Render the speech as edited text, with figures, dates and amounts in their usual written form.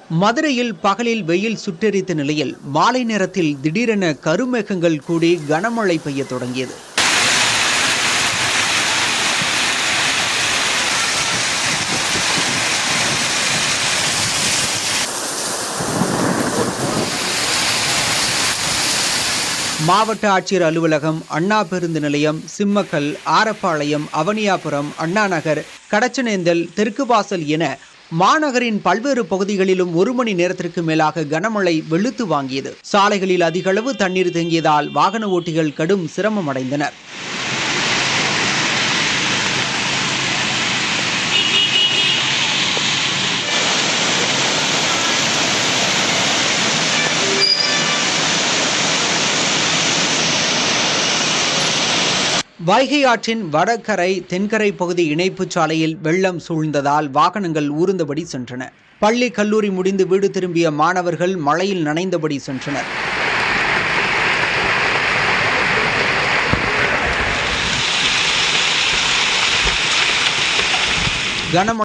மதுரையில் பகலில் வெயில் சுட்டெரித்த நிலையில் மாலை நேரத்தில் திடீரென கருமேகங்கள் கூடி கனமழை பெய்ய தொடங்கியது. மாவட்ட ஆட்சியர் அலுவலகம், அண்ணா பேருந்து நிலையம், சிம்மக்கல், ஆரப்பாளையம், அவனியாபுரம், அண்ணாநகர், கடச்சனேந்தல், தெற்கு வாசல் என மாநகரின் பல்வேறு பகுதிகளிலும் 1 மணி நேரத்திற்கு மேலாக கனமழை வெளுத்து வாங்கியது. சாலைகளில் அதிக அளவு தண்ணீர் தேங்கியதால் வாகன ஓட்டிகள் கடும் சிரமம் அடைந்தனர். வைகை ஆற்றின் வடகரை தென்கரை பகுதி இணைப்புச் சாலையில் வெள்ளம் சூழ்ந்ததால் வாகனங்கள் ஊர்ந்தபடி சென்றன. பள்ளி கல்லூரி முடிந்து வீடு திரும்பிய மாணவர்கள் மழையில் நனைந்தபடி சென்றனர். கனமழை